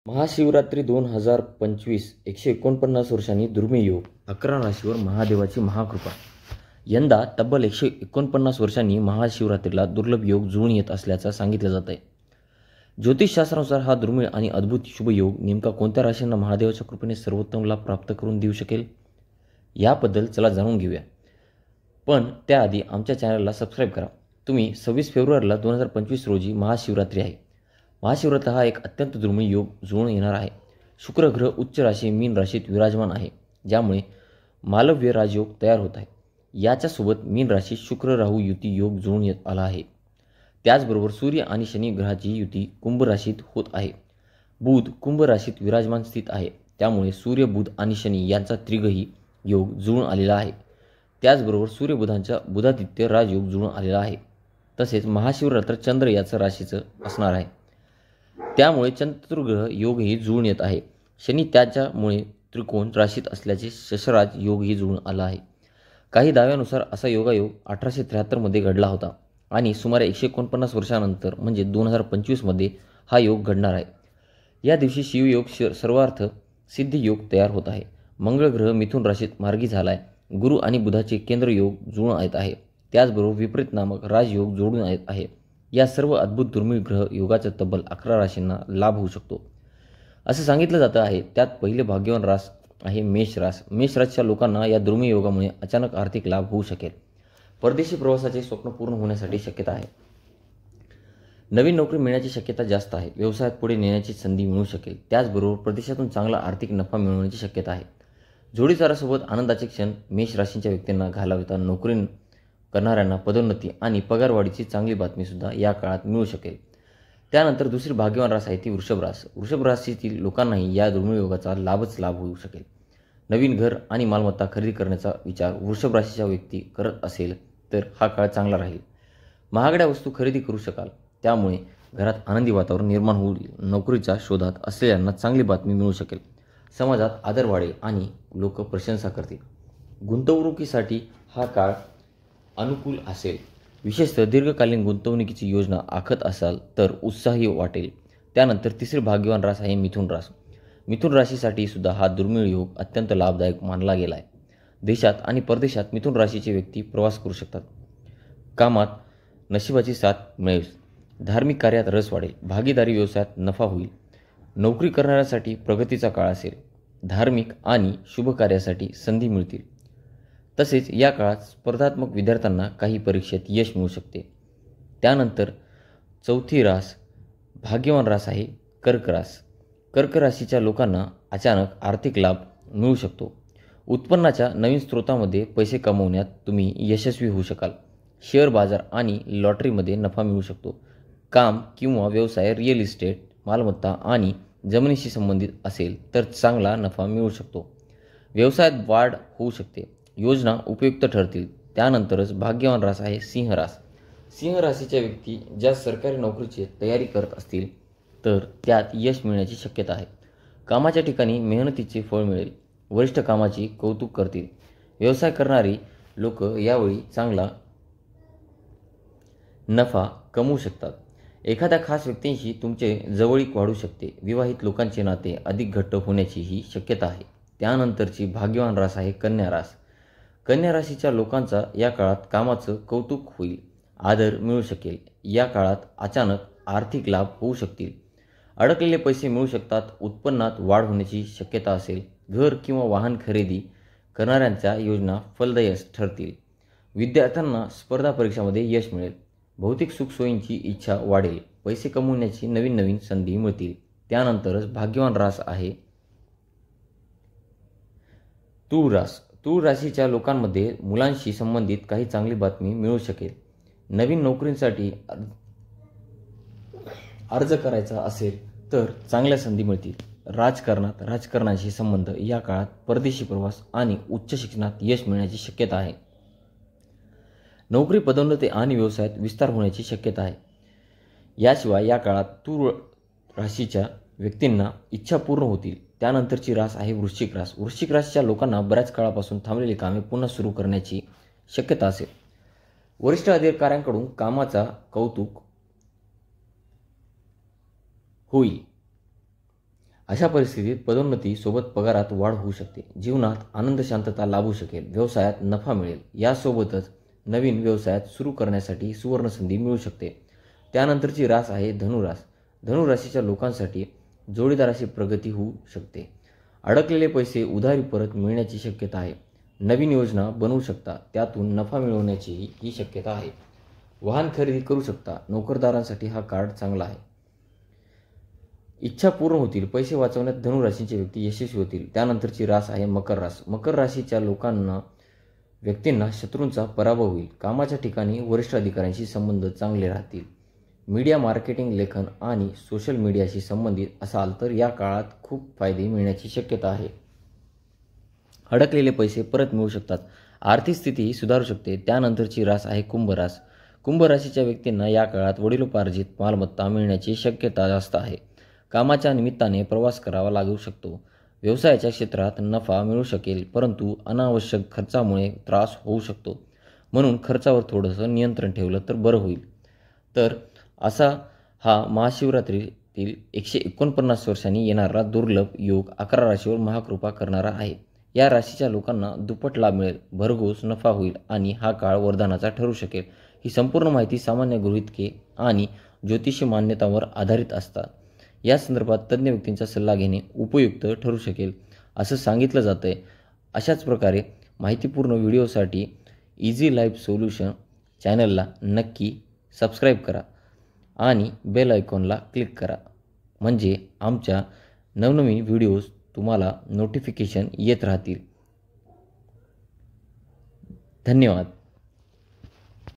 महाशिवरात्री 2025 149 वर्षांनी दुर्मिळ योग 11 राशीवर महादेवाची महाकृपा। यंदा तब्बल 149 वर्षांनी महाशिवरात्रीला दुर्लभ योग जुळून येत असल्याचं सांगितलं जात आहे। ज्योतिषशास्त्रानुसार हा दुर्मिळ आणि अद्भुत शुभ योग नेमका कोणत्या राशींना महादेवाच्या कृपेने सर्वोत्तम लाभ प्राप्त करून देऊ शकेल याबद्दल चला जाणून घेऊया। पण त्याआधी आमच्या चॅनलला सबस्क्राईब करा। तुम्ही 26 फेब्रुवारीला 2025 रोजी महाशिवरात्री आहे। महाशिवरात्र हा एक अत्यंत दुर्मिळ योग जुळून येणार आहे। शुक्र ग्रह उच्च राशी मीन राशीत विराजमान आहे, ज्यामुळे मालव्य राजयोग तयार होत आहे। याच्यासोबत मीन राशीत शुक्र राहू युती योग जुळून येत आला आहे। त्याचबरोबर सूर्य आणि शनी ग्रहाची युती कुंभ राशीत होत आहे। बुध कुंभ राशीत विराजमान स्थित आहे, त्यामुळे सूर्य बुध आणि शनी यांचा त्रिग्रही योग जुळून आलेला आहे। त्याचबरोबर सूर्य बुधांचा बुधादित्य राजयोग जुळून आलेला आहे। तसेच महाशिवरात्र चंद्र याचं राशीचं असणार आहे, त्यामुळे चतुर्ग्रह योगही जुळून येत आहे। शनी त्याच्यामुळे त्रिकोण राशीत असल्याचे शशराज योगही जुळून आला आहे। काही दाव्यानुसार असा योगायोग 1873 मध्ये घडला होता आणि सुमारे 149 वर्षांनंतर म्हणजे 2025 मध्ये हा योग घडणार आहे। या दिवशी शिवयोग सर्वार्थ सिद्धी योग तयार होत आहे। मंगळ ग्रह मिथुन राशीत मार्गी झालाय। गुरु आणि बुधाचे केंद्र योग जुळून येत आहे। त्याचबरोबर विपरीत नामक राजयोग जोडून येत आहे। या सर्व अद्भुत दुर्मिळ ग्रह योगाचा तब्बल 11 राशींना लाभ होऊ शकतो असं सांगितलं जातं आहे। त्यात पहिले भाग्यवान रास आहे मेष रास। मेष राशीच्या लोकांना या दुर्मिळ योगामुळे अचानक आर्थिक लाभ होऊ शकेल। परदेशी प्रवासाचे स्वप्न पूर्ण होण्यासाठी शक्यता आहे। नवीन नोकरी मिळण्याची शक्यता जास्त आहे। व्यवसायात पुढे नेण्याची संधी मिळू शकेल। त्याचबरोबर परदेशातून चांगला आर्थिक नफा मिळवण्याची शक्यता आहे। जोडीदारासोबत आनंदाचे क्षण मेष राशीच्या व्यक्तींना घालवता नोकरी करणाऱ्यांना पदोन्नती आणि पगारवाढीची चांगली बातमी सुद्धा या काळात मिळू शकेल। त्यानंतर दुसरी भाग्यवान रास आहे ती वृषभ रास। वृषभ राशीतील लोकांनाही या दुर्मिळ योगाचा लाभ होऊ शकेल। नवीन घर आणि मालमत्ता खरेदी करण्याचा विचार वृषभ राशीच्या व्यक्ती करत असेल तर हा काळ चांगला राहील। महागड्या वस्तू खरेदी करू शकाल, त्यामुळे घरात आनंदी वातावरण निर्माण होईल। नोकरीच्या शोधात असलेल्यांना चांगली बातमी मिळू शकेल। समाजात आदर वाढेल आणि लोक प्रशंसा करतील। गुंतवणुकीसाठी हा काळ अनुकूल असेल। विशेषतः दीर्घकालीन गुंतवणुकीची योजना आखत असाल तर उत्साही वाटेल। त्यानंतर तिसरी भाग्यवान रास आहे मिथुन रास। मिथुन राशीसाठी सुद्धा हा दुर्मिळ योग अत्यंत लाभदायक मानला गेला आहे। देशात आणि परदेशात मिथुन राशीचे व्यक्ती प्रवास करू शकतात। कामात नशिबाची साथ मिळेल। धार्मिक कार्यात रस वाढेल। भागीदारी व्यवसायात नफा होईल। नोकरी करणाऱ्यांसाठी प्रगतीचा काळ असेल। धार्मिक आणि शुभ कार्यासाठी संधी मिळतील। तसेच या काळात स्पर्धात्मक विद्यार्थ्यांना काही परीक्षेत यश मिळू शकते। त्यानंतर चौथी रास भाग्यवान रास आहे कर्क रास। कर्क राशीच्या लोकांना अचानक आर्थिक लाभ मिळू शकतो। उत्पन्नाच्या नवीन स्रोतामध्ये पैसे कमवण्यात तुम्ही यशस्वी होऊ शकाल। शेअर बाजार आणि लॉटरीमध्ये नफा मिळू शकतो। काम किंवा व्यवसाय रिअल इस्टेट, मालमत्ता आणि जमिनीशी संबंधित असेल तर चांगला नफा मिळू शकतो। व्यवसायात वाढ होऊ शकते। योजना उपयुक्त ठरतील। त्यानंतरच भाग्यवान रास आहे सिंह रास। सिंह राशीच्या व्यक्ती ज्या सरकारी नोकरीची तयारी करत असतील तर त्यात यश मिळण्याची शक्यता आहे। कामाच्या ठिकाणी मेहनतीचे फळ मिळेल। वरिष्ठ कामाची कौतुक करतील। व्यवसाय करणारी लोक यावेळी चांगला नफा कमवू शकतात। एखाद्या खास व्यक्तींशी तुमचे जवळीक वाढू शकते। विवाहित लोकांचे नाते अधिक घट्ट होण्याचीही शक्यता आहे। त्यानंतरची भाग्यवान रास आहे कन्या रास। कन्या राशीच्या लोकांचा या काळात कामाचं कौतुक होईल। आदर मिळू शकेल। या काळात अचानक आर्थिक लाभ होऊ शकतील। अडकलेले पैसे मिळू शकतात। उत्पन्नात वाढ होण्याची शक्यता असेल। घर किंवा वाहन खरेदी करणाऱ्यांच्या योजना फलदायी ठरतील। विद्यार्थ्यांना स्पर्धा परीक्षामध्ये यश मिळेल। भौतिक सुखसोयींची इच्छा वाढेल। पैसे कमवण्याची नवीन संधी मिळतील। त्यानंतरच भाग्यवान रास आहे तुळ रास। तुळ राशीच्या लोकांमध्ये मुलांशी संबंधित काही चांगली बातमी मिळू शकेल। नवीन नोकरीसाठी अर्ज करायचा असेल तर चांगल्या संधी मिळतील। राजकारणाशी संबंध या काळात परदेशी प्रवास आणि उच्च शिक्षणात यश मिळण्याची शक्यता आहे। नोकरी, पदोन्नती आणि व्यवसायात विस्तार होण्याची शक्यता आहे। याशिवाय या काळात तुळ राशीच्या व्यक्तींना इच्छा पूर्ण होतील। त्यानंतरची रास आहे वृश्चिक रास। वृश्चिक राशीच्या लोकांना बऱ्याच काळापासून थांबलेली कामे पुन्हा सुरू करण्याची शक्यता असेल। वरिष्ठ अधिकाऱ्यांकडून कामाचा कौतुक होईल अशा परिस्थितीत पदोन्नती सोबत पगारात वाढ होऊ शकते. जीवनात आनंद शांतता लाभू शकेल. व्यवसायात नफा मिळेल. यासोबतच नवीन व्यवसायात सुरू करण्यासाठी सुवर्णसंधी मिळू शकते. त्यानंतरची रास आहे धनुरास. धनुराशीच्या लोकांसाठी जोडीदाराची प्रगती होऊ शकते. अडकलेले पैसे उधारी परत मिळण्याची शक्यता आहे. नवीन योजना बनवू शकता. त्यातून नफा मिळवण्याचीही ही शक्यता आहे. वाहन खरेदी करू शकता. नोकरदारांसाठी हा कार्ड चांगला आहे. इच्छा पूर्ण होतील. पैसे वाचवण्यात धनुराशीचे व्यक्ती यशस्वी होतील. त्यानंतरची रास आहे मकर रास. मकर राशीच्या व्यक्तींना शत्रूंचा पराभव होईल. कामाच्या ठिकाणी वरिष्ठ अधिकाऱ्यांशी संबंध चांगले राहतील. मीडिया मार्केटिंग, लेखन आणि सोशल मीडियाशी संबंधित असाल तर या काळात खूप फायदे मिळण्याची शक्यता आहे. अडकलेले पैसे परत मिळू शकतात. आर्थिक स्थितीही सुधारू शकते. त्यानंतरची रास आहे कुंभ रास. कुंभ राशीच्या व्यक्तींना या काळात वडिलोपार्जित मालमत्ता मिळण्याची शक्यता जास्त आहे. कामाच्या निमित्ताने प्रवास करावा लागू शकतो. व्यवसायाच्या क्षेत्रात नफा मिळू शकेल, परंतु अनावश्यक खर्चामुळे त्रास होऊ शकतो. म्हणून खर्चावर थोडंसं नियंत्रण ठेवलं तर बरं होईल. तर असा हा महाशिवरात्रीतील 149 वर्षांनी येणारा दुर्लभ योग 11 राशीवर महाकृपा करणारा आहे. या राशीच्या लोकांना दुप्पट लाभ मिळेल, भरघोस नफा होईल आणि हा काळ वरदानाचा ठरू शकेल. ही संपूर्ण माहिती सामान्य गृहीतके आणि ज्योतिषी मान्यतांवर आधारित असतात. या संदर्भात तज्ज्ञ व्यक्तींचा सल्ला घेणे उपयुक्त ठरू शकेल असं सांगितलं जातं आहे. अशाच प्रकारे माहितीपूर्ण व्हिडिओसाठी इझी लाईफ सोल्युशन चॅनलला नक्की सबस्क्राईब करा आणि बेल आयकॉनला क्लिक करा, म्हणजे आमच्या नवनवीन व्हिडिओज तुम्हाला नोटिफिकेशन येत राहतील. धन्यवाद.